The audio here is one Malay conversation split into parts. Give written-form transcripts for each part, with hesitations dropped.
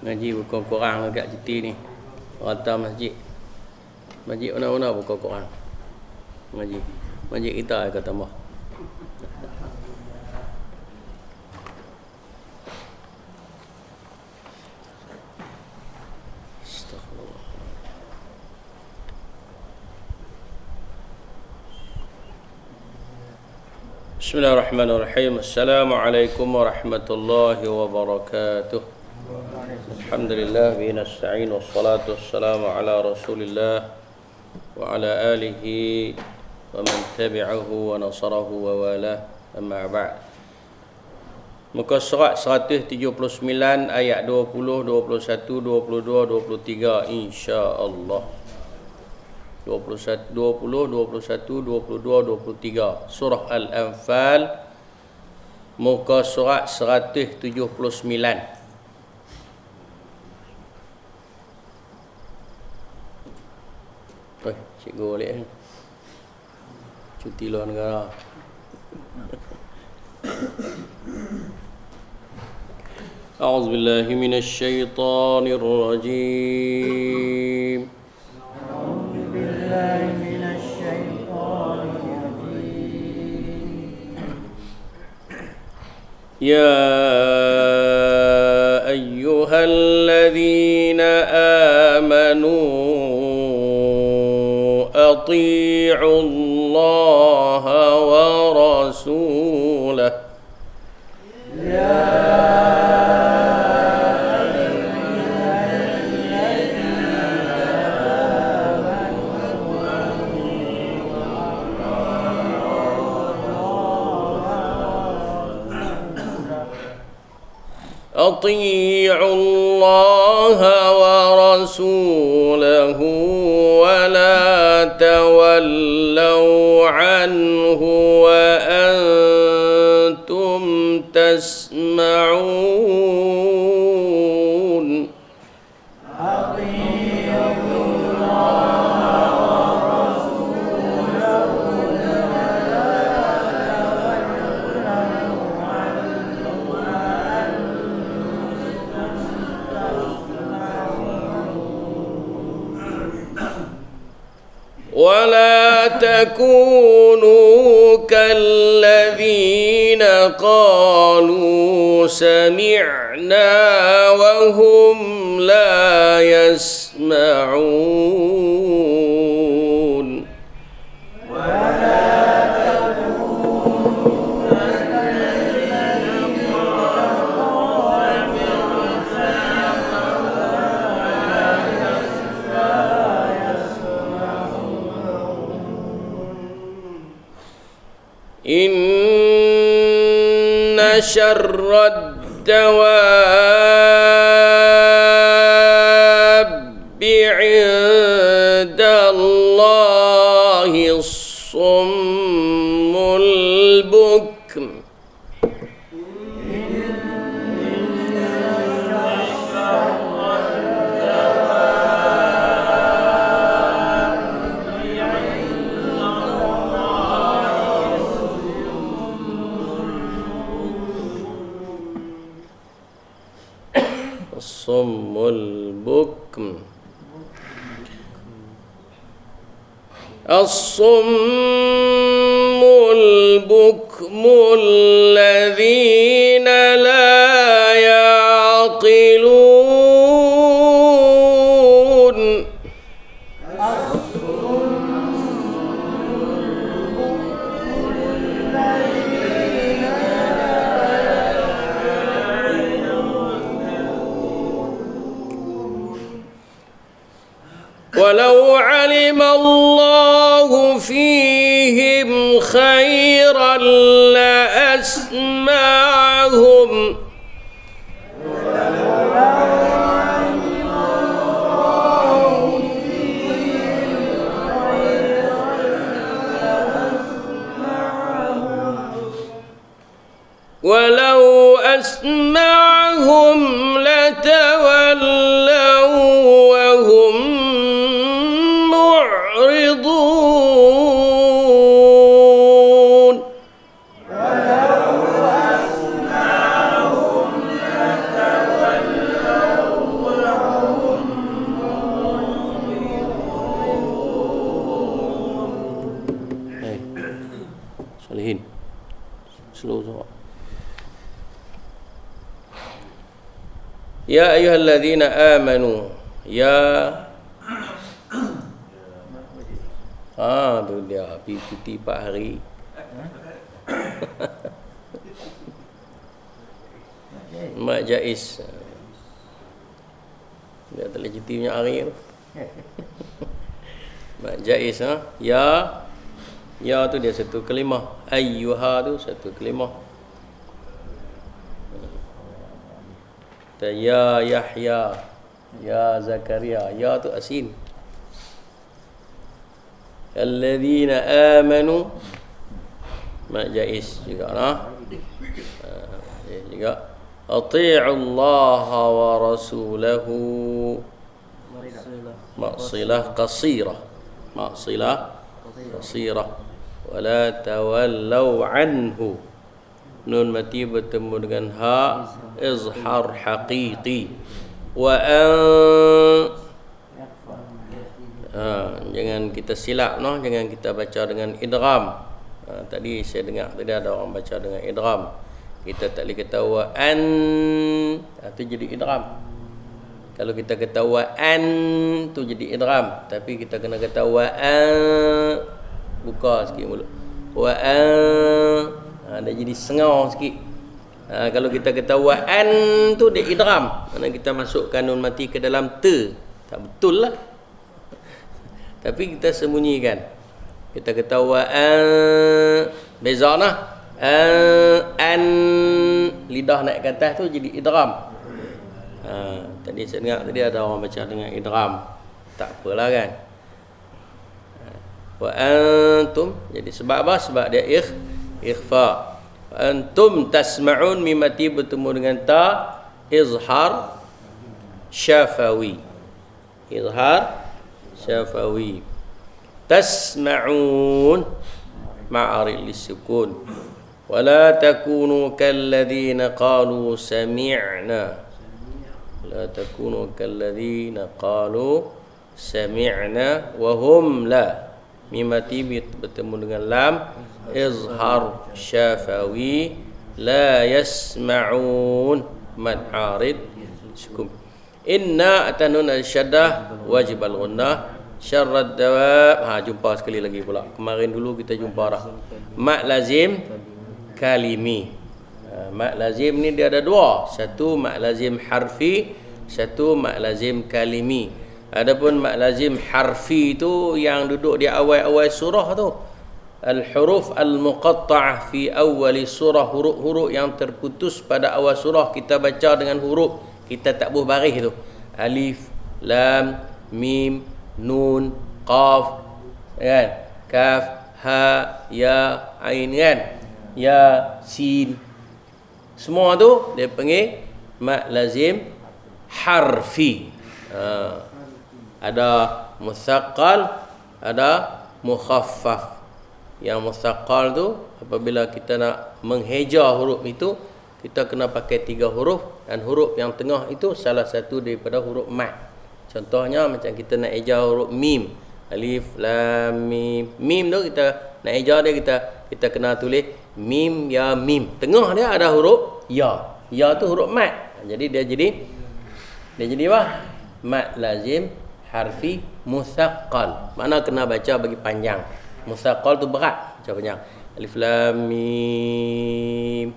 Ngaji bukan Quran dekat citi ni. Rata masjid. Masjid mana-mana bukan Quran. Ngaji. Masjid kita akan tambah. Bismillahirrahmanirrahim. Assalamualaikum warahmatullahi wabarakatuh. Alhamdulillah wa nasta'in wassalatu wassalamu ala Rasulillah wa ala alihi wa man tabi'ahu wa nasarahu wa walah. Amma ba'd. Muka surat 179 ayat 20, 21, 22, 23 insya-Allah. 20, 21, 22, 23 Surah Al-Anfal, muka surat 179. Cikgu balik cuti luar negara. A'udzubillahi minasyaitonirrajim. يا أيها الذين آمنوا أطيعوا الله ورسوله أطيعوا الله ورسوله ولا تولوا عنه وأنتم تسمعون. ولا تكونوا كالذين قالوا سمعنا وهم لا يسمعون. إن شر الدواب عند الله الصم البكم. الصم البكم. الصم البكم الذين لا يعقلون. ولو علم الله فيهم خيرا لأسمعهم ولو أسمعهم لتولوا وهم معرضون. ولو أسمعهم لتولوا Ya ayyuhalladzina amanu. Ya. Tu dia pergi cuti 4 hari. Mak Jais. Dia tak boleh cuti banyak hari tu. Mak Jais Ya tu dia satu kalimah. Ayyuha tu satu kalimah. Ya Yahya, ya Zakaria, ya tu asin. Alladzina amanu, mak Jais juga juga. Ati'u Allah wa rasulahu. Maksilah qasirah. Maksilah qasirah. Wala tawallau anhu. Nun mati bertemu dengan ha, izhar haqiqi. Wa jangan kita silap jangan kita baca dengan idgham. Tadi saya dengar tadi ada orang baca dengan idgham. Kita tak boleh kata wa an, tu jadi idgham. Kalau kita kata wa an tu jadi idgham, tapi kita kena kata wa an, buka sikit mulut. Wa an, dia jadi sengar sikit. Kalau kita kata wa an tu dia idgham, mana kita masukkan nun mati ke dalam te. Tak betul lah. Tapi kita sembunyikan. Kita kata wa an, beza an, lidah naik ke atas tu jadi idgham. Tadi saya dengar tadi ada orang baca dengan idgham. Tak apalah kan. Wa antum, jadi sebab apa? Sebab dia ikhfa. Antum tasma'un, mimati bertemu dengan ta, izhar syafawi. Izhar syafawi. Tasma'un ma'aril lisukun. Wala takunu kalladzina qalu sami'na. La takunu kalladzina qalu sami'na wa hum la. Mimati bertemu dengan lam, izhar syafawi, la yasma'un, mad arid sukum. Inna atanun al-syaddah wajib al-ghunnah, syarrad dawab. Jumpa sekali lagi pula. Kemarin dulu kita jumpa dah. Mak lazim kalimi. Mak lazim ni dia ada dua. Satu mak lazim harfi, satu mak lazim kalimi. Adapun mak lazim harfi tu yang duduk di awal-awal surah tu. Al-huruf al-muqatta'ah fi awali surah, huruf-huruf yang terputus pada awal surah kita baca dengan huruf kita tak boleh baris tu. Alif, lam, mim, nun, qaf, kan? Kaf, ha, ya, ain, kan? Ya, sin. Semua tu dia panggil mak lazim harfi. Ada musaqqal, ada mukhaffaf. Yang musaqqal tu apabila kita nak mengheja huruf itu, kita kena pakai 3 huruf, dan huruf yang tengah itu salah satu daripada huruf mat. Contohnya macam kita nak eja huruf mim, alif lam mim. Mim tu kita nak eja dia, kita kena tulis mim ya mim. Tengah dia ada huruf ya. Ya tu huruf mat. Jadi dia jadi apa? Mat lazim harfi musaqqal. Mana kena baca bagi panjang. Musaqqal tu berat, baca panjang. Alif lam mim.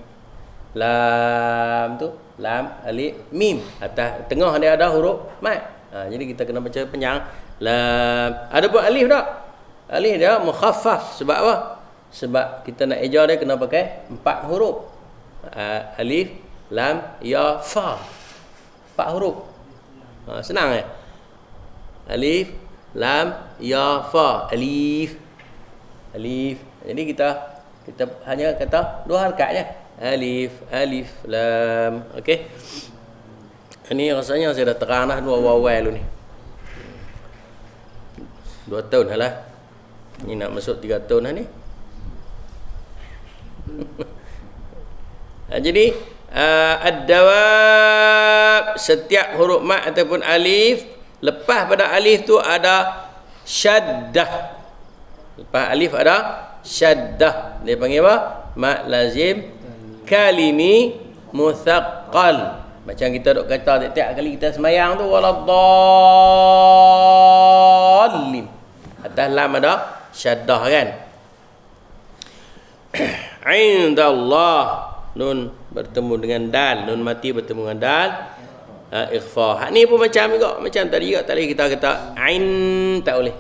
Lam tu, lam, alif, mim. Atas tengah dia ada huruf mat. Jadi kita kena baca panjang. Lam. Ada pun alif tak? Alif dia mukhaffaf. Sebab apa? Sebab kita nak eja dia kena pakai 4 huruf. Alif, lam, ya, fa. 4 huruf. Senang ya? Alif, lam, ya, fa. Alif. Alif. Jadi kita hanya kata 2 harakat je. Alif, alif, lam. Okey. Ini rasanya saya dah terang dah 2 awal dulu ni. 2 tahun lah. Ni nak masuk 3 tahun dah ni. Jadi ad-dawab, setiap huruf mat ataupun alif, lepas pada alif tu ada syaddah. Lepas alif ada syaddah. Dia panggil apa? Mat lazim kalimi muthaqqal. Macam kita duk kata tiap-tiap kali kita semayang tu waladdallin. Atas lam ada syaddah kan. Indallah, nun bertemu dengan dal, nun mati bertemu dengan dal, ikhfa. Hak ni pun macam juga, macam tadi juga, tak boleh kita kata ain, tak boleh.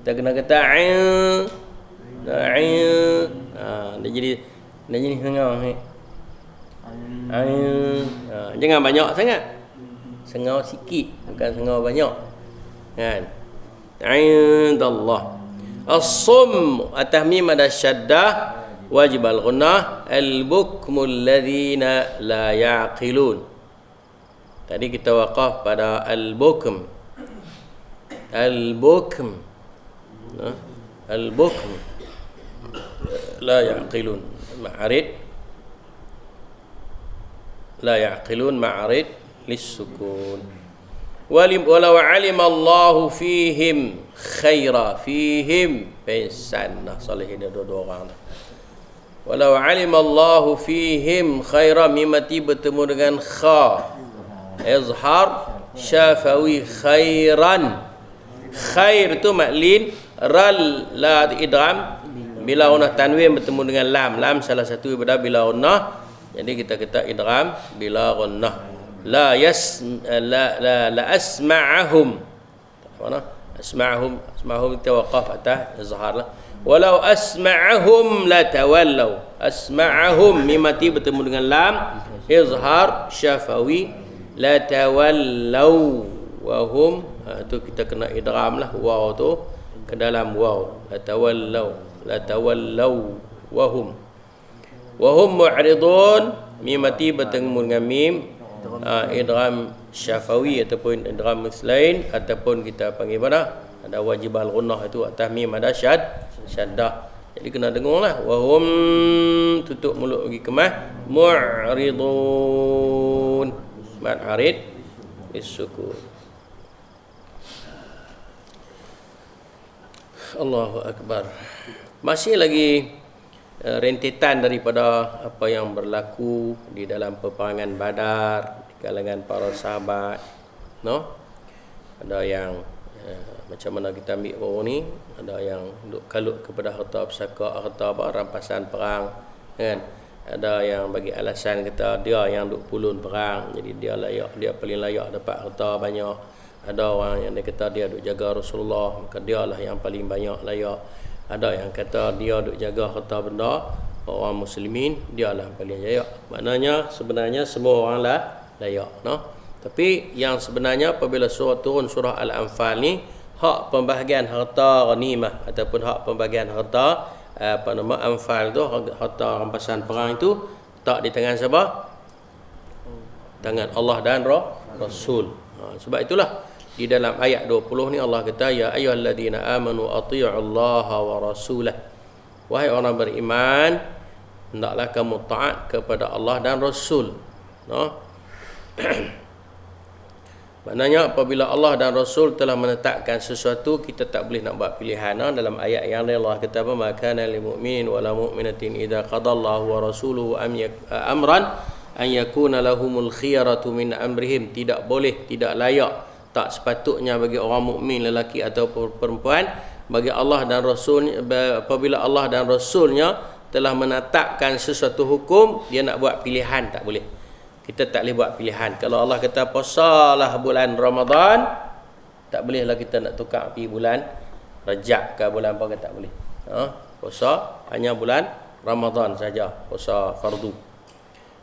Kita kena kata ain. Dia jadi sengau ni. Jangan banyak sangat. Sengau sikit, bukan sengau banyak. Kan? Indallah. As-sum atas mim ada syaddah, wajib al-ghunnah, al-bukmul ladzina la yaqilun. Tadi kita waqaf pada al-bukm. Al-bukm. Al-bukm la yaqilun. Ma'arid la yaqilun ma'arid lis-sukun. Walau alima Allahu fihim khaira, fihim pesan dah soleh dia dua orang dah. Walau alima Allahu fihim khaira, mimati bertemu dengan kha, izhar syafawi khairan. Khair tu maklin, ral la idgham, bila unah tanwin bertemu dengan lam, lam salah satu daripada bila unah, jadi kita kata idgham bila gunnah. La asma'ahum. Mana? Asma'ahum kita waqaf atas izhar lah. Walau asma'ahum la tawallaw. Asma'ahum mimati bertemu dengan lam, izhar syafawi, la tawallaw wa hum, tu kita kena idgham lah waw tu ke dalam waw. La tawallaw wa hum mu'ridun, mimati bertemu dengan mim, idgham syafawi ataupun idgham mislain, ataupun kita panggil mana, ada wajib al-ghunnah itu atas mim ada syaddah. Jadi kena dengarlah. Wahum tutup mulut bagi kemah, mu'ridun mad arid bisukun. Allahu akbar. Masih lagi rentetan daripada apa yang berlaku di dalam peperangan Badar di kalangan para sahabat, no? Ada yang macam mana kita ambil baru ni, ada yang duk kalut kepada harta pusaka, harta rampasan perang, kan? Ada yang bagi alasan kata dia yang duk pulun perang, jadi dia layak, dia paling layak dapat harta banyak. Ada orang yang dia kata dia duk jaga Rasulullah, maka dia lah yang paling banyak layak. Ada yang kata dia duk jaga harta benda orang muslimin, dia lah paling layak. Maknanya sebenarnya semua orang lah layak, no? Tapi yang sebenarnya apabila turun surah Al-Anfal ni, hak pembahagian harta ghanimah ataupun hak pembahagian harta Anfal tu, harta rampasan perang itu tak di tangan siapa? Tangan Allah dan Rasul. Sebab itulah di dalam ayat 20 ni Allah kata, ya ayyuhalladzina amanu athi'ullaha wa rasulah. Wahai orang beriman, hendaklah kamu taat kepada Allah dan Rasul, no? Maknanya apabila Allah dan Rasul telah menetapkan sesuatu, kita tak boleh nak buat pilihan, no? Dalam ayat yang lain Allah kata apa? Ma kana lil mu'minin wala mu'minatin idza qadallahu wa rasuluhu amran an yakuna lahumul khiyaratu min amrihim. Tidak boleh, tidak layak, tak sepatutnya bagi orang mukmin lelaki atau perempuan, bagi Allah dan Rasul, apabila Allah dan Rasulnya telah menetapkan sesuatu hukum, dia nak buat pilihan, tak boleh. Kita tak boleh buat pilihan. Kalau Allah kata puasalah bulan Ramadan, tak bolehlah kita nak tukar pergi bulan Rajab ke bulan apa ke, tak boleh. Puasa hanya bulan Ramadan saja, puasa fardu.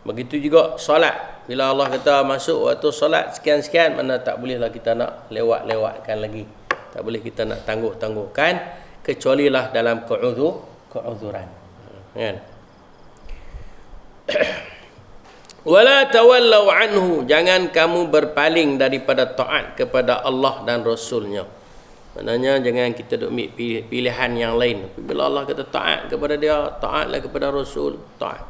Begitu juga solat. Bila Allah kata masuk waktu solat sekian-sekian, mana tak bolehlah kita nak lewat-lewatkan lagi. Tak boleh kita nak tangguh-tangguhkan, kecuali lah dalam keuzuran. Kan? Wala tawallaw anhu, jangan kamu berpaling daripada taat kepada Allah dan Rasulnya. Maknanya jangan kita duk ambil pilihan yang lain. Bila Allah kata taat kepada dia, taatlah kepada Rasul, taat.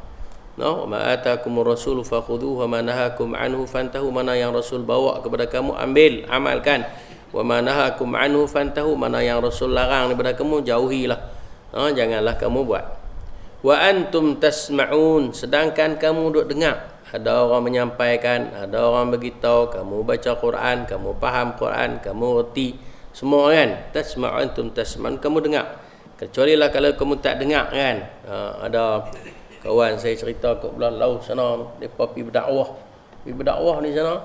No, ma atakumur rasulu fakhudhuhu wa ma nahakum anhu fantahu. Mana yang Rasul bawa kepada kamu, ambil, amalkan. Wa ma nahakum anhu fantahu. Mana yang Rasul larang daripada kamu, jauhilah. Janganlah kamu buat. Wa antum tasma'un, sedangkan kamu duk dengar. ada orang menyampaikan, ada orang beritahu, kamu baca Quran, kamu faham Quran, kamu reti semua kan. Tasma'u antum tasman, kamu dengar. Kecuali lah kalau kamu tak dengar kan. Ada kawan saya cerita kat belah laut sana, depa pergi berdakwah. Pergi berdakwah di sana.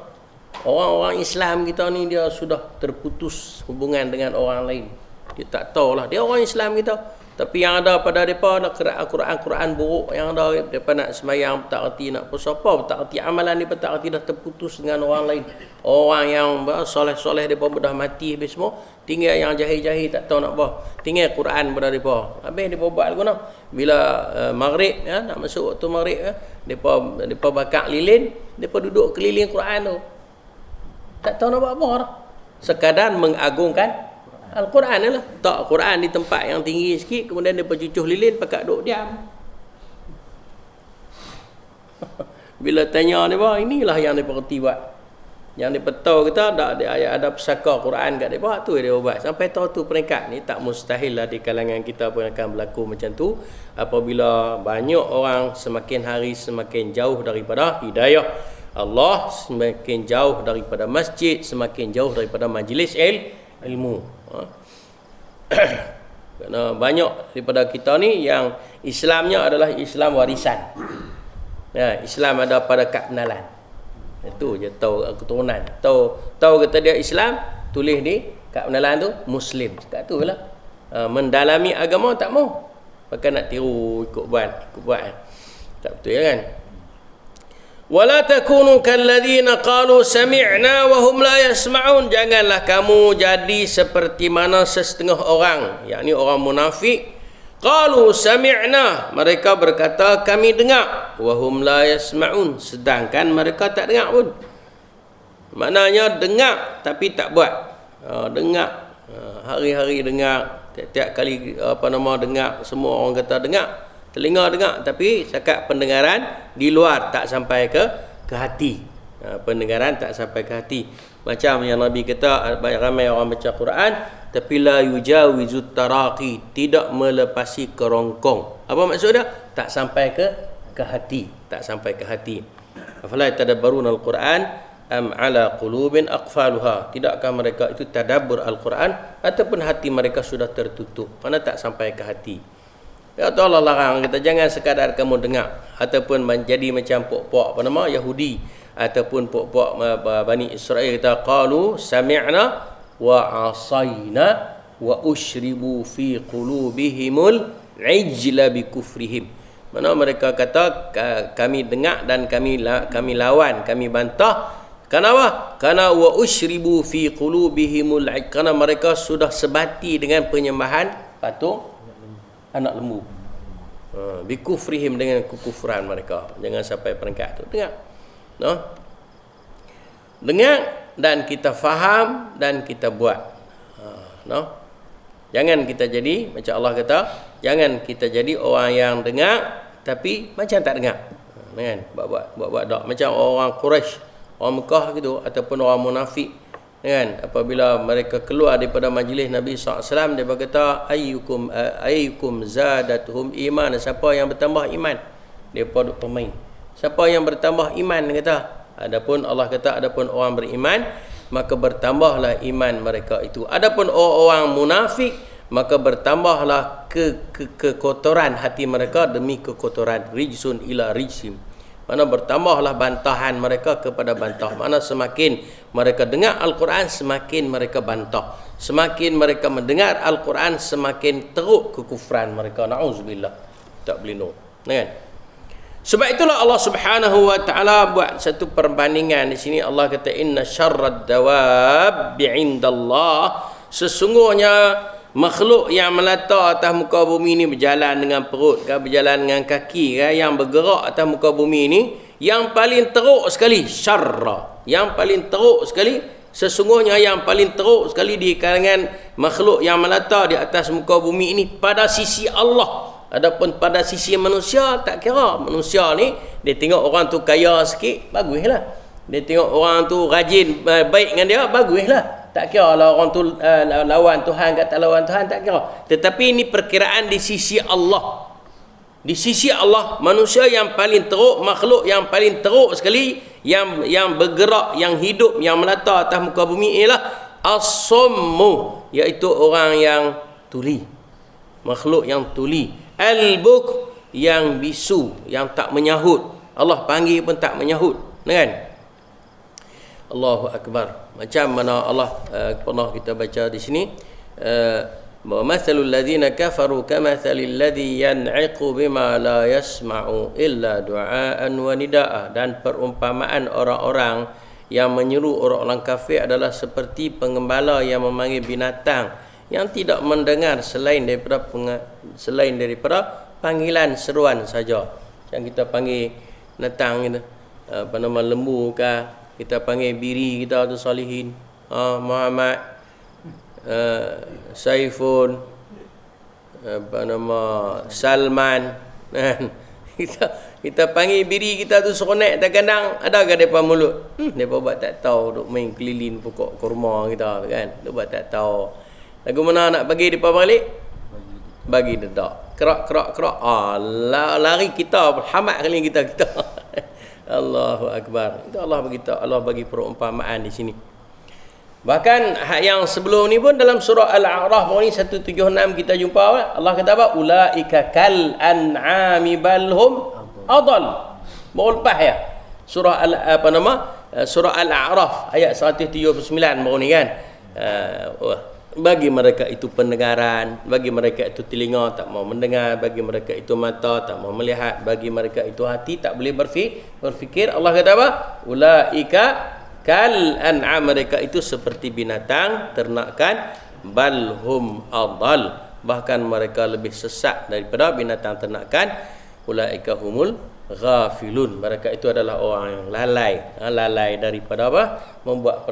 Orang-orang Islam kita ni dia sudah terputus hubungan dengan orang lain. Dia tak tahulah, dia orang Islam kita. Tapi yang ada pada mereka nak Quran buruk, yang ada mereka nak semayang tak erti, nak apa tak erti, amalan mereka tak erti, dah terputus dengan orang lain. Orang yang soleh-soleh mereka dah mati habis semua, tinggal yang jahil-jahil tak tahu nak apa, tinggal Quran pada mereka. Habis mereka buat guna bila maghrib ya, nak masuk waktu maghrib ya, mereka bakar lilin, mereka duduk keliling Quran tu, tak tahu nak buat apa dah, sekadar mengagungkan Al-Quran lah. Tak Quran di tempat yang tinggi sikit, kemudian dia cucuh lilin pakat duduk diam. Bila tanya dia, inilah yang dia pergi buat. Yang dia tahu kita ada pesaka Quran kat dia, tu dia buat. Sampai tahu tu peringkat ni tak mustahil lah di kalangan kita pun akan berlaku macam tu. Apabila banyak orang semakin hari semakin jauh daripada hidayah Allah, semakin jauh daripada masjid, semakin jauh daripada majlis ilmu. Kerana banyak daripada kita ni yang Islamnya adalah Islam warisan. Ya, Islam ada pada kad penalan. Itu je tahu keturunan. Tahu kata dia Islam, tulis di kad penalan tu Muslim. Kat tu lah. Mendalami agama tak mau. Pakai nak tiru ikut buat. Tak betul ya kan? Wala takunu kalladzina qalu sami'na wa hum la yasma'un. Janganlah kamu jadi seperti mana sesetengah orang, yakni orang munafik. Qalu sami'na, mereka berkata kami dengar, wa hum la yasma'un, sedangkan mereka tak dengar pun. Maknanya dengar tapi tak buat. Dengar, hari-hari dengar, tiap-tiap kali dengar, semua orang kata dengar. Telinga dengar tapi cakap pendengaran di luar, tak sampai ke hati. Pendengaran tak sampai ke hati. Macam yang Nabi kata, banyak ramai orang baca Quran tapi la yujawizut taraqi, tidak melepasi kerongkong. Apa maksud dia? Tak sampai ke hati, tak sampai ke hati. Afala tadabbaruna al-Quran am ala qulubin aqfaluha. Tidakkah mereka itu tadabbur Al-Quran ataupun hati mereka sudah tertutup, mana tak sampai ke hati. Ya Allah larang kita jangan sekadar kamu dengar ataupun menjadi macam pok-pok Yahudi ataupun pok-pok Bani Israel, kita qalu sami'na wa asayna wa ushribu fi qulubihimul ijla bi kufrihim. Mana mereka kata kami dengar dan kami lawan, kami bantah. Kenapa? Karena wa ushribu fi qulubihimul ijla, karena mereka sudah sebati dengan penyembahan patung anak lembu. Bikufrihim, dengan kekufuran mereka. Jangan sampai peringkat tu. Dengar. Dengar dan kita faham dan kita buat. Jangan kita jadi macam Allah kata, jangan kita jadi orang yang dengar tapi macam tak dengar. Kan? Buat dak macam orang Quraisy, orang Mekah gitu ataupun orang munafik. Kan, apabila mereka keluar daripada majlis Nabi SAW, dia berkata ayyukum zadatuhum iman, siapa yang bertambah iman, dia duk pemain. Siapa yang bertambah iman, dia kata. Adapun Allah kata, adapun orang beriman maka bertambahlah iman mereka itu. Adapun orang munafik maka bertambahlah kekotoran hati mereka demi kekotoran. Rijsun ila rijsim, mana bertambahlah bantahan mereka kepada bantah. Mana semakin mereka dengar Al-Quran, semakin mereka bantah. Semakin mereka mendengar Al-Quran, semakin teruk kekufuran mereka. Na'udzubillah. Tak boleh no. Kan? Sebab itulah Allah Subhanahu wa taala buat satu perbandingan di sini. Allah kata inna syarrad dawab bi'indallah, sesungguhnya makhluk yang melata atas muka bumi ini, berjalan dengan perut ke, berjalan dengan kaki ke, yang bergerak atas muka bumi ini, yang paling teruk sekali syarra, yang paling teruk sekali, sesungguhnya yang paling teruk sekali di kalangan makhluk yang melata di atas muka bumi ini pada sisi Allah. Adapun pada sisi manusia tak kira. Manusia ni dia tengok orang tu kaya sikit, baguslah. Dia tengok orang tu rajin, baik dengan dia, baguslah. Tak kira lah orang tu lawan Tuhan ke tak lawan Tuhan, tak kira. Tetapi ini perkiraan di sisi Allah. Di sisi Allah, manusia yang paling teruk, makhluk yang paling teruk sekali, yang bergerak, yang hidup, yang melata atas muka bumi ialah as-summu, iaitu orang yang tuli, makhluk yang tuli. Al-buk, yang bisu, yang tak menyahut. Allah panggil pun tak menyahut, kan? Allahu Akbar. Macam mana Allah pernah kita baca di sini, وَمَثَلُ الَّذِينَ كَفَرُوا كَمَثَلِ الَّذِي يَنْعِقُ بِمَا لَا يَسْمَعُ إِلَّا دُعَاءً وَنِدَاءً. Dan perumpamaan orang-orang yang menyeru orang-orang kafir adalah seperti pengembala yang memanggil binatang yang tidak mendengar selain daripada panggilan seruan saja. Yang kita panggil binatang kita, apa nama, lembu ke, kita panggil biri kita tu Salihin, Muhammad, Saifun, apa nama, Salman, kita panggil biri kita tu seronok terkadang, adakah depa mulut? Depa buat tak tahu, duk main keliling pokok kurma kita kan, duk buat tak tahu. Lagu mana nak bagi depa balik? Bagi dedak, kerak, lari kita, hamat kali kita. Allahu Akbar. Itu Allah bagi perumpamaan di sini. Bahkan yang sebelum ni pun dalam surah Al-A'raf ni 176 kita jumpa Allah kata apa? Ulaika kal an'ami bal hum adall. Baru lepas ya. Surah surah Al-A'raf ayat 179 baru ni kan. Bagi mereka itu pendengaran, bagi mereka itu telinga tak mau mendengar, bagi mereka itu mata tak mau melihat, bagi mereka itu hati tak boleh berfikir. Allah kata apa? Ulaika kal an'am, mereka itu seperti binatang ternakan, balhum adal, bahkan mereka lebih sesat daripada binatang ternakan. Ulaika humul ghafilun, mereka itu adalah orang yang lalai daripada apa? Membuat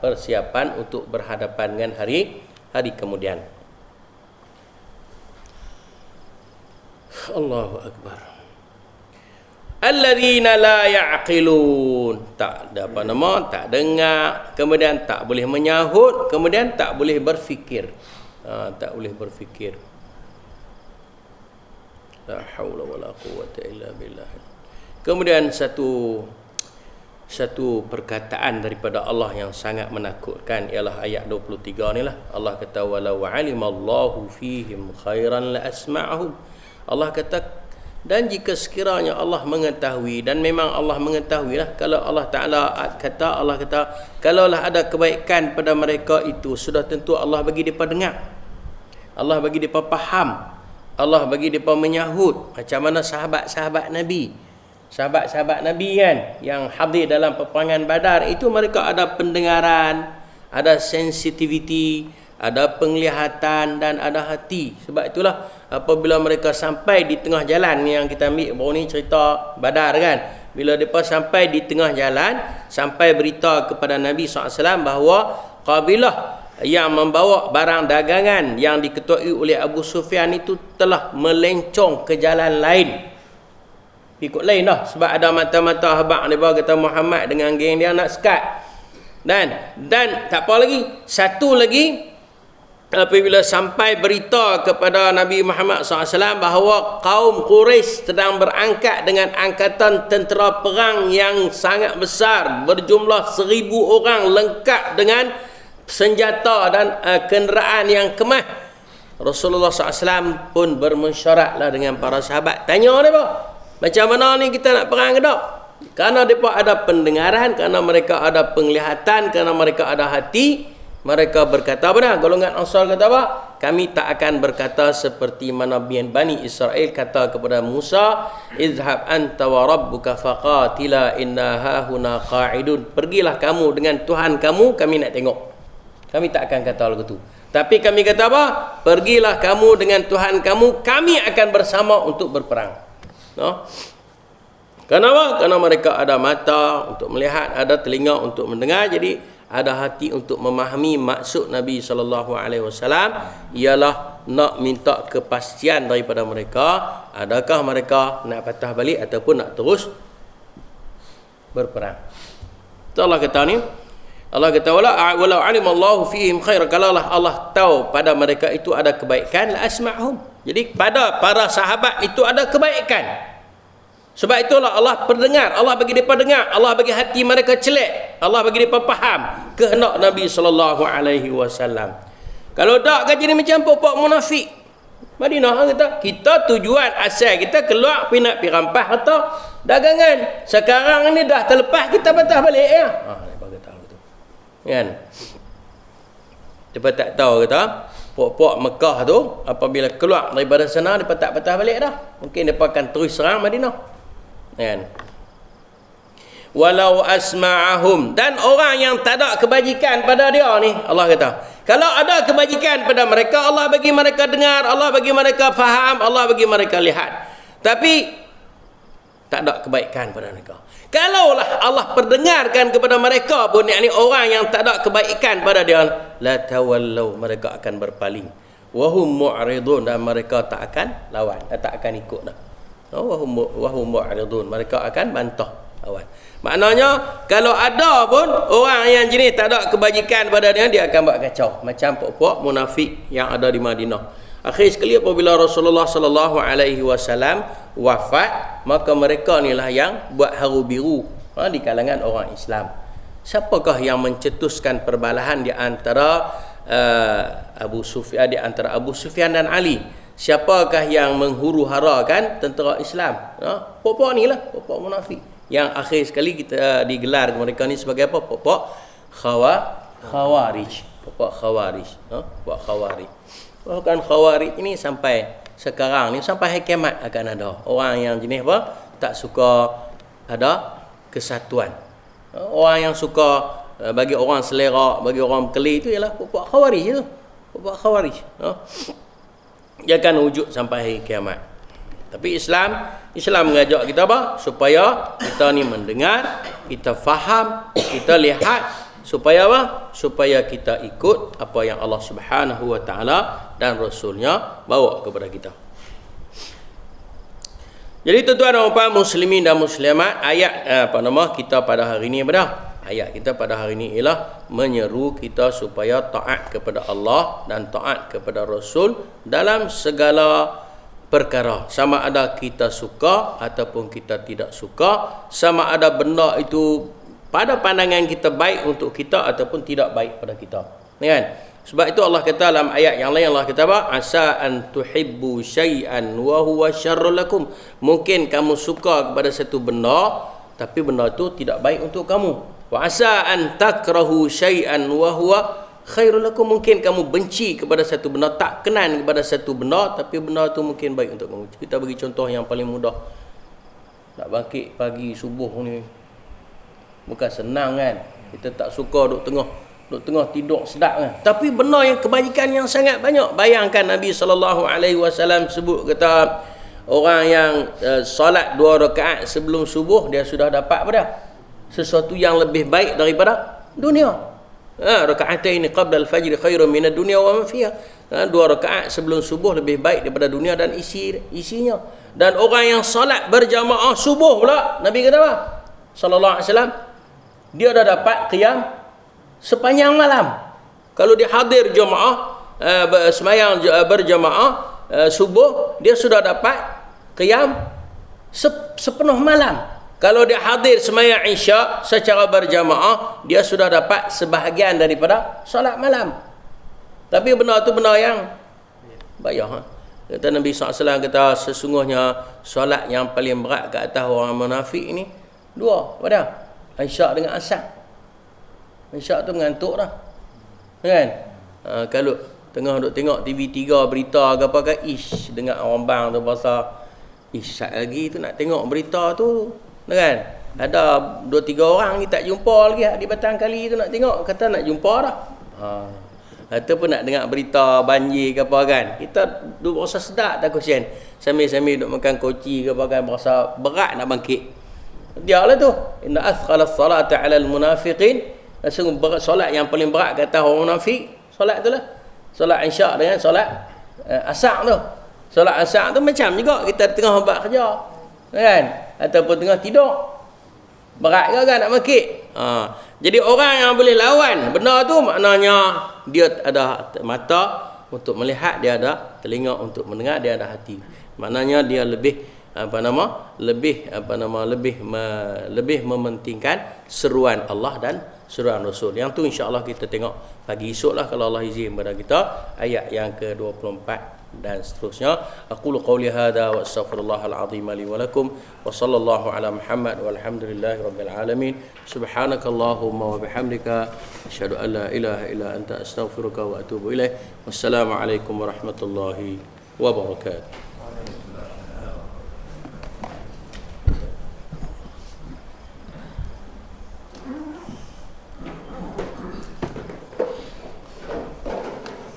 persiapan untuk berhadapan dengan hari kemudian. Allahu Akbar. Alladzina la ya'qilun, tak ada apa nama, tak dengar, kemudian tak boleh menyahut, kemudian tak boleh berfikir. Tak boleh berfikir. La haula wala quwwata illa billah. Kemudian satu perkataan daripada Allah yang sangat menakutkan ialah ayat 23 ni lah. Allah kata walau alimallahu fihim khairan la asma'ahum. Allah kata, dan jika sekiranya Allah mengetahui, dan memang Allah mengetahui lah, kalau Allah kata kalaulah ada kebaikan pada mereka itu, sudah tentu Allah bagi mereka dengar, Allah bagi mereka faham, Allah bagi mereka menyahut. Macam mana sahabat-sahabat Nabi kan yang hadir dalam peperangan Badar itu, mereka ada pendengaran, ada sensitivity, ada penglihatan dan ada hati. Sebab itulah apabila mereka sampai di tengah jalan, yang kita ambil baru ni cerita Badar kan, bila mereka sampai di tengah jalan, sampai berita kepada Nabi SAW bahawa kabilah yang membawa barang dagangan yang diketuai oleh Abu Sufyan itu telah melencong ke jalan lain, ikut lain dah, sebab ada mata-mata habaq dia kata Muhammad dengan geng dia nak sekat. Dan tak apa lagi, satu lagi, apabila sampai berita kepada Nabi Muhammad SAW bahawa kaum Quraisy sedang berangkat dengan angkatan tentera perang yang sangat besar, berjumlah 1,000 orang, lengkap dengan senjata dan kenderaan yang kemah, Rasulullah SAW pun bermensyaratlah dengan para sahabat, tanya mereka, macam mana ni kita nak perang ke tak? Kerana mereka ada pendengaran, kerana mereka ada penglihatan, kerana mereka ada hati, mereka berkata apa? Golongan Ansar kata apa? Kami tak akan berkata seperti mana Bani Israel kata kepada Musa, izhab anta wa rabbuka faqatila inna hahuna qa'idun. Pergilah kamu dengan Tuhan kamu, kami nak tengok. Kami tak akan kata lagu tu. Tapi kami kata apa? Pergilah kamu dengan Tuhan kamu, kami akan bersama untuk berperang. No? Kenapa? Kerana mereka ada mata untuk melihat, ada telinga untuk mendengar, jadi ada hati untuk memahami maksud Nabi SAW ialah nak minta kepastian daripada mereka, adakah mereka nak patah balik ataupun nak terus berperang. Itu Allah kata ni, Allah kata walau alimallahu fihim khair, kalaulah Allah tahu pada mereka itu ada kebaikan, la asma'hum, Jadi pada para sahabat itu ada kebaikan. Sebab itulah Allah pendengar, Allah bagi mereka dengar, Allah bagi hati mereka celek, Allah bagi mereka faham kehendak Nabi sallallahu alaihi wasallam. Kalau tak kan jadi macam pokok munafik. Madinah kita tujuan asal kita keluar pergi nak pergi rampas atau dagangan. Sekarang ni dah terlepas kita patah balik ya. Depa kata betul. Kan? Depa tak tahu kata pok-pok Mekah tu apabila keluar daripada sana depa tak patah balik dah. Mungkin depa akan terus serang Madinah. Kan? Walau asma'ahum, dan orang yang tak ada kebajikan pada dia ni, Allah kata kalau ada kebajikan pada mereka, Allah bagi mereka dengar, Allah bagi mereka faham, Allah bagi mereka lihat, tapi tak ada kebaikan pada mereka. Kalaulah Allah perdengarkan kepada mereka pun, yakni orang yang tak ada kebaikan pada dia, la tawallau, mereka akan berpaling, wahum mu'ridun, dan mereka tak akan lawan, tak akan ikut dah. Wahum mu'ridun, mereka akan bantah lawan. Maknanya kalau ada pun orang yang jenis tak ada kebajikan pada dia akan buat kacau macam pokok munafik yang ada di Madinah. Akhir sekali apabila Rasulullah sallallahu alaihi wasallam wafat, maka mereka inilah yang buat haru biru di kalangan orang Islam. Siapakah yang mencetuskan perbalahan di antara Abu Sufyan dan Ali? Siapakah yang menghuru-harakan tentera Islam? Pokok ni lah, pokok munafik. Yang akhir sekali kita digelar mereka ni sebagai apa? Pokok Khawarij. Pokok Khawarij. Pokok Khawarij. Bahkan Khawarij ini sampai sekarang ni, sampai hari kiamat akan ada orang yang jenis apa? Tak suka ada kesatuan. Orang yang suka bagi orang selera, bagi orang berkelit itu ialah pokok Khawarij itu. Pokok Khawarij. Dia akan wujud sampai hari kiamat. Tapi Islam mengajak kita apa? Supaya kita ni mendengar, kita faham, kita lihat, supaya apa? Supaya kita ikut apa yang Allah Subhanahu wa taala dan Rasulnya bawa kepada kita. Jadi tuan-tuan dan puan muslimin dan muslimat, ayat kita pada hari ini apa? Ayat kita pada hari ini ialah menyeru kita supaya taat kepada Allah dan taat kepada Rasul dalam segala perkara. Sama ada kita suka ataupun kita tidak suka, sama ada benda itu pada pandangan kita baik untuk kita ataupun tidak baik pada kita. Kan? Sebab itu Allah kata dalam ayat yang lain, Allah kata apa? Asa an tuhibbu syai'an wa huwa syarrul lakum. Mungkin kamu suka kepada satu benda, tapi benda itu tidak baik untuk kamu. Wa asa an takrahu syai'an wa huwa khairul lakum. Mungkin kamu benci kepada satu benda, tak kenan kepada satu benda, tapi benda itu mungkin baik untuk kamu. Kita bagi contoh yang paling mudah. Nak bangkit pagi subuh ni bukan senang kan. Kita tak suka duduk tengah tidur sedap kan. Tapi benda yang kebajikan yang sangat banyak. Bayangkan Nabi SAW sebut kata orang yang solat 2 rakaat sebelum subuh, dia sudah dapat apa dah? Sesuatu yang lebih baik daripada dunia. Raka'ataini qabla al-fajr khairun min ad-dunya wa ma fiha. 2 rakaat sebelum subuh lebih baik daripada dunia dan isinya. Dan orang yang solat berjamaah subuh pula, Nabi kata apa? Sallallahu alaihi wasallam, dia dah dapat qiyam sepanjang malam. Kalau dia hadir jamaah sembahyang berjamaah subuh, dia sudah dapat qiyam sepenuh malam. Kalau dia hadir sembahyang Isya secara berjamaah, dia sudah dapat sebahagian daripada solat malam. Tapi benda tu benda yang bayar. Kata Nabi SAW, kata sesungguhnya solat yang paling berat ke atas orang munafik ni 2. Apa dah? Isya dengan asar. Isya tu mengantuk dah. Kan? Kalau tengah duk tengok TV3 berita ke apa ke, dengar orang bang tu pasal sat lagi tu nak tengok berita tu. Kan? Ada 2-3 orang ni tak jumpa lagi di batang kali tu nak tengok, kata nak jumpa dah. Ataupun nak dengar berita banjir ke apa kan. Kita duk berasa sedap tak kesian. Sambil-sambil duk makan koci ke apa kan, berasa berat nak bangkit. Dia lah tu. Inna athqala as-salata 'ala al-munafiqin. Sungguh berat solat yang paling berat kata orang munafik, solat tu lah. Solat Isya dengan solat asar tu. Solat asar tu macam juga kita tengah buat kerja. Kan? Ataupun tengah tidur, berat ke kan nak bangkit. Jadi orang yang boleh lawan benda tu, maknanya dia ada mata, untuk melihat, dia ada telinga untuk mendengar, dia ada hati. Maknanya dia lebih lebih mementingkan seruan Allah dan seruan Rasul. Yang tu insya-Allah kita tengok pagi esoklah kalau Allah izin kepada kita ayat yang ke-24 dan seterusnya. Aqulu qawli hadza wa astaghfirullahal azim li wa lakum wa sallallahu ala Muhammad walhamdulillahi rabbil alamin. Subhanakallahumma wa bihamdika asyhadu an la ilaha illa anta astaghfiruka wa atubu ilaik. Wassalamu alaikum warahmatullahi wabarakatuh.